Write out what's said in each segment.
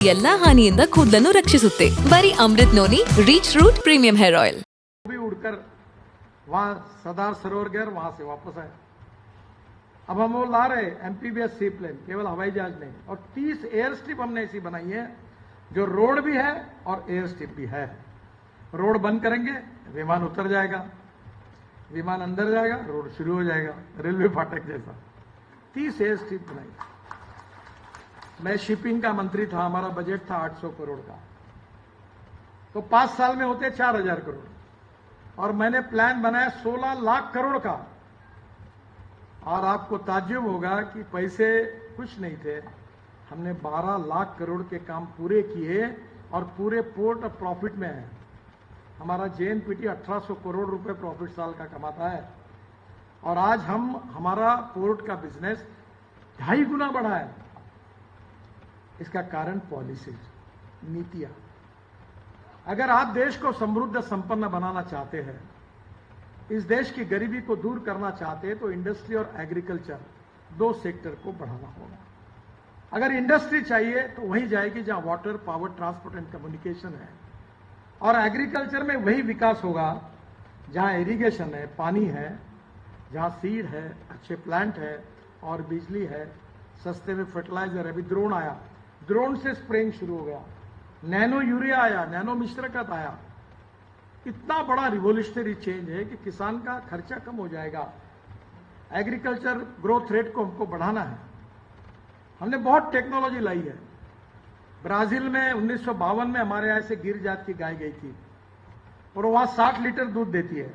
ಎಲ್ಲಾ ಹಾನಿಯಿಂದ ಕೂದಲನ್ನು ರಕ್ಷಿಸುತ್ತೆ. ಬರೀ Amrit noni reach root premium hair oil. भी उड़कर वहां सरदार सरोवर गए, वहां से वापस आए. अब हम वो ला रहे एमपीवीएस सी प्लेन, केवल हवाई जहाज नहीं, और 30 एयर स्ट्रिप हमने ऐसी बनाई है जो रोड भी है और एयर स्ट्रिप भी है. रोड बंद करेंगे, विमान उतर जाएगा, विमान अंदर जाएगा, रोड शुरू हो जाएगा, रेलवे फाटक जैसा. 30 एयर स्ट्रिप बनाई. मैं शिपिंग का मंत्री था, हमारा बजट था 800 करोड़ का, तो 5 साल में होते 4000 करोड़, और मैंने प्लान बनाया 16 लाख करोड़ का. और आपको ताज्जुब होगा कि पैसे कुछ नहीं थे, हमने 12 लाख करोड़ के काम पूरे किए और पूरे पोर्ट ऑफ प्रॉफिट में है. हमारा जेएनपीटी 1800 करोड़ रुपए प्रॉफिट साल का कमाता है, और आज हमारा पोर्ट का बिजनेस 2.5 गुना बढ़ा है. इसका कारण पॉलिसीज, नीतियां. अगर आप देश को समृद्ध संपन्न बनाना चाहते हैं, इस देश की गरीबी को दूर करना चाहते हैं, तो इंडस्ट्री और एग्रीकल्चर 2 सेक्टर को बढ़ाना होगा. अगर इंडस्ट्री चाहिए तो वहीं जाएगी जहां water, power, transport and communication है, और एग्रीकल्चर में वही विकास होगा जहां इरिगेशन है, पानी है, जहां सीड है, अच्छे प्लांट है और बिजली है, सस्ते में फर्टिलाइजर है. अभी ड्रोन आया, ड्रोन से स्प्रेइंग शुरू हो गया, नैनो यूरिया आया, नैनो मिश्रकत आया. इतना बड़ा रिवोल्यूशनरी चेंज है कि किसान का खर्चा कम हो जाएगा. एग्रीकल्चर ग्रोथ रेट को हमको बढ़ाना है. हमने बहुत टेक्नोलॉजी लाई है. ब्राजील में 1952 में हमारे यहां से गिर जात की गाय गई थी और वहां 60 लीटर दूध देती है.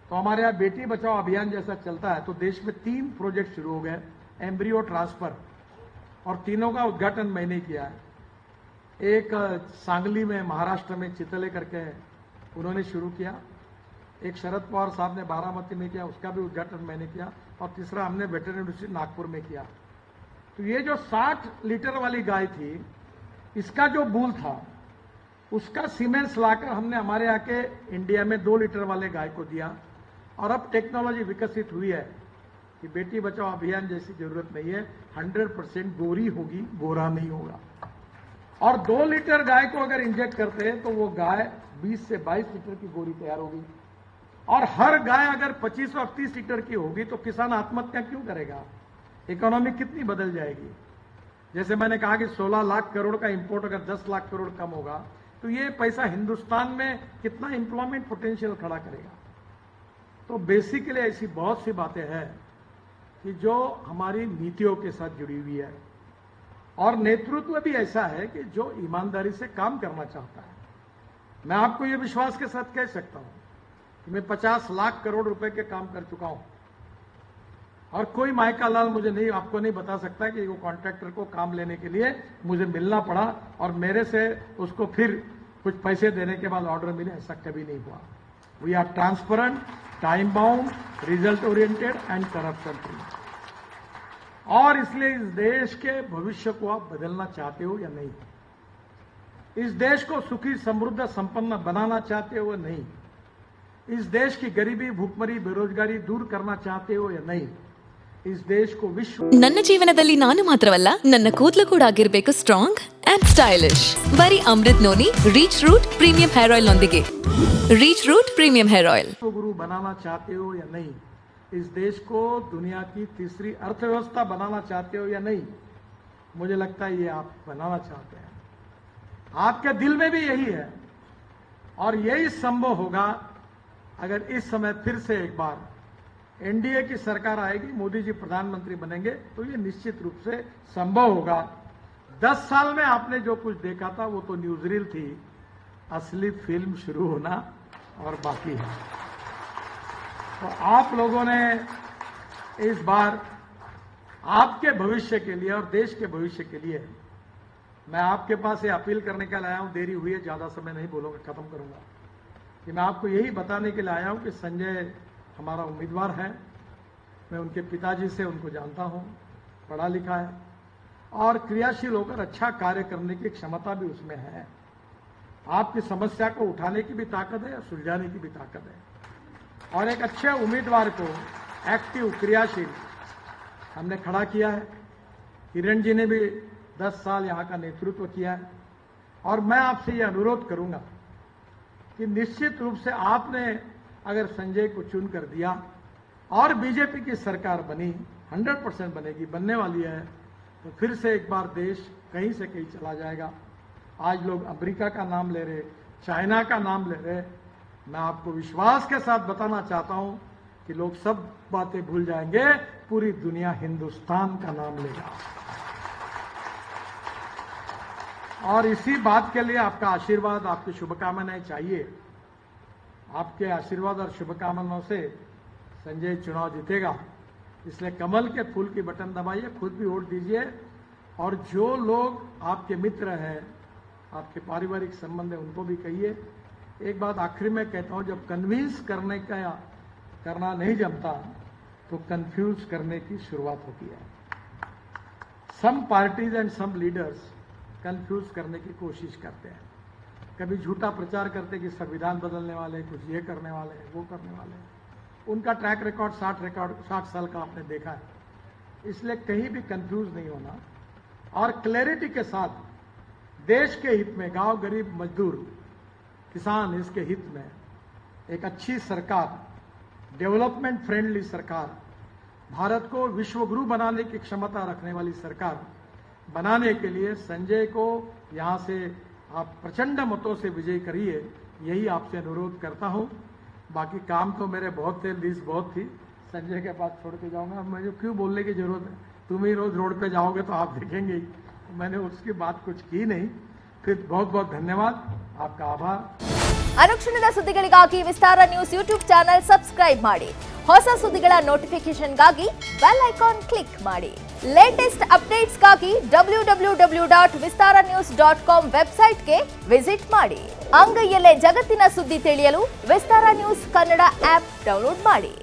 तो हमारे यहां बेटी बचाओ अभियान जैसा चलता है, तो देश में 3 प्रोजेक्ट शुरू हो गए एम्ब्रियो ट्रांसफर, और तीनों का उद्घाटन मैंने किया है. एक सांगली में, महाराष्ट्र में चितले करके उन्होंने शुरू किया. एक शरद पवार साहब ने बारामती में किया, उसका भी उद्घाटन मैंने किया. और तीसरा हमने वेटरनरी यूनिवर्सिटी नागपुर में किया. तो ये जो 60 लीटर वाली गाय थी, इसका जो बूल था, उसका सीमेंस लाकर हमने हमारे यहाँ के इंडिया में 2 लीटर वाले गाय को दिया. और अब टेक्नोलॉजी विकसित हुई है कि बेटी बचाओ अभियान जैसी जरूरत नहीं है, 100% गोरी होगी, गोरा नहीं होगा. और 2 लीटर गाय को अगर इंजेक्ट करते हैं तो वो गाय 20 से 22 लीटर की गोरी तैयार होगी. और हर गाय अगर 25 और 30 लीटर की होगी तो किसान आत्महत्या क्यों करेगा? इकोनॉमी कितनी बदल जाएगी. जैसे मैंने कहा कि 16 लाख करोड़ का इंपोर्ट अगर 10 लाख करोड़ कम होगा, तो ये पैसा हिंदुस्तान में कितना एम्प्लॉयमेंट पोटेंशियल खड़ा करेगा. तो बेसिकली ऐसी बहुत सी बातें हैं कि जो हमारी नीतियों के साथ जुड़ी हुई है. और नेतृत्व भी ऐसा है कि जो ईमानदारी से काम करना चाहता है. मैं आपको ये विश्वास के साथ कह सकता हूं कि मैं 50 लाख करोड़ रुपए के काम कर चुका हूं, और कोई मायका लाल मुझे नहीं, आपको नहीं बता सकता कि वो कॉन्ट्रैक्टर को काम लेने के लिए मुझे मिलना पड़ा और मेरे से उसको फिर कुछ पैसे देने के बाद ऑर्डर मिले. ऐसा कभी नहीं हुआ. We are transparent, time bound, result oriented and corruption free. और इसलिए इस देश के भविष्य को आप बदलना चाहते हो या नहीं? इस देश को सुखी, समृद्ध, संपन्न बनाना चाहते हो या नहीं? इस देश की गरीबी, भूखमरी, बेरोजगारी दूर करना चाहते हो या नहीं? इस देश को विश्व. ನನ್ನ ಜೀವನದಲ್ಲಿ ನಾನು ಮಾತ್ರವಲ್ಲ, ನನ್ನ ಕೂದಲು ಕೂಡ ಆಗಿರಬೇಕು ಸ್ಟ್ರಾಂಗ್ ಅಂಡ್ ಸ್ಟೈಲಿಶ್. ಬರೀ Amrit noni reach root premium hair oil ನೊಂದಿಗೆ. Reach root premium hair oil. गुरु बनाना चाहते हो या नहीं? इस देश को दुनिया की तीसरी अर्थव्यवस्था बनाना चाहते हो या नहीं? मुझे लगता है ये आप बनाना चाहते हैं. आपके दिल में भी यही है, और यही संभव होगा अगर इस समय फिर से एक बार एनडीए की सरकार आएगी, मोदी जी प्रधानमंत्री बनेंगे, तो ये निश्चित रूप से संभव होगा. 10 साल में आपने जो कुछ देखा था वो तो न्यूज़रील थी, असली फिल्म शुरू होना और बाकी है. तो आप लोगों ने इस बार आपके भविष्य के लिए और देश के भविष्य के लिए मैं आपके पास ये अपील करने के लिए आया हूं. देरी हुई है, ज्यादा समय नहीं बोलूंगा, खत्म करूंगा. कि मैं आपको यही बताने के लिए आया हूं कि संजय हमारा उम्मीदवार है. मैं उनके पिताजी से उनको जानता हूं, पढ़ा लिखा है और क्रियाशील होकर अच्छा कार्य करने की क्षमता भी उसमें है. आपकी समस्या को उठाने की भी ताकत है, सुलझाने की भी ताकत है. और एक अच्छे उम्मीदवार को एक्टिव, क्रियाशील हमने खड़ा किया है. किरण जी ने भी 10 साल यहाँ का नेतृत्व किया है और मैं आपसे ये अनुरोध करूंगा कि निश्चित रूप से आपने अगर संजय को चुन कर दिया और बीजेपी की सरकार बनी 100% बनेगी, बनने वाली है, तो फिर से एक बार देश कहीं से कहीं चला जाएगा। आज लोग अमेरिका का नाम ले रहे, चाइना का नाम ले रहे। मैं आपको विश्वास के साथ बताना चाहता हूं कि लोग सब बातें भूल जाएंगे, पूरी दुनिया हिंदुस्तान का नाम लेगा। और इसी बात के लिए आपका आशीर्वाद, आपकी शुभकामनाएं चाहिए। आपके आशीर्वाद और शुभकामनाओं से संजय चुनाव जीतेगा। इसलिए कमल के फूल की बटन दबाइए, खुद भी वोट दीजिए और जो लोग आपके मित्र हैं, आपके पारिवारिक संबंध है, उनको भी कहिए। एक बात आखिरी में कहता हूं, जब कन्विंस करना नहीं जमता तो कंफ्यूज करने की शुरुआत होती है। Some parties and some leaders confuse करने की कोशिश करते हैं, कभी झूठा प्रचार करते कि संविधान बदलने वाले, कुछ ये करने वाले, वो करने वाले। उनका ट्रैक रिकॉर्ड 60 साल का आपने देखा है। इसलिए कहीं भी कंफ्यूज नहीं होना और क्लैरिटी के साथ देश के हित में, गांव गरीब मजदूर किसान, इसके हित में एक अच्छी सरकार, डेवलपमेंट फ्रेंडली सरकार, भारत को विश्व गुरु बनाने की क्षमता रखने वाली सरकार बनाने के लिए संजय को यहां से आप प्रचंड मतों से विजयी करिए, यही आपसे अनुरोध करता हूं। बाकी काम तो मेरे बहुत थे, लिस्ट बहुत थी, संजय के पास छोड़ के जाऊंगा। मुझे क्यों बोलने की जरूरत है, तुम ही रोज रोड पे जाओगे तो आप देखेंगे ही। मैंने उसकी बात कुछ की नहीं। फिर बहुत बहुत धन्यवाद, आपका आभार। ಅನುಕ್ಷಣದ ಸುದ್ದಿಗಳಿಗಾಗಿ ವಿಸ್ತಾರ ನ್ಯೂಸ್ ಯೂಟ್ಯೂಬ್ ಚಾನೆಲ್ ಸಬ್ಸ್ಕ್ರೈಬ್ ಮಾಡಿ. ಹೊಸ ಸುದ್ದಿಗಳ ನೋಟಿಫಿಕೇಶನ್ಗಾಗಿ ಬೆಲ್ ಐಕಾನ್ ಕ್ಲಿಕ್ ಮಾಡಿ. ಲೇಟೆಸ್ಟ್ ಅಪ್ಡೇಟ್ಸ್ಗಾಗಿ www.vistaranews.com ವೆಬ್ಸೈಟ್ಗೆ ವಿಸಿಟ್ ಮಾಡಿ. ಅಂಗೈಯಲ್ಲೇ ಜಗತ್ತಿನ ಸುದ್ದಿ ತಿಳಿಯಲು ವಿಸ್ತಾರ ನ್ಯೂಸ್ ಕನ್ನಡ ಆಪ್ ಡೌನ್ಲೋಡ್ ಮಾಡಿ.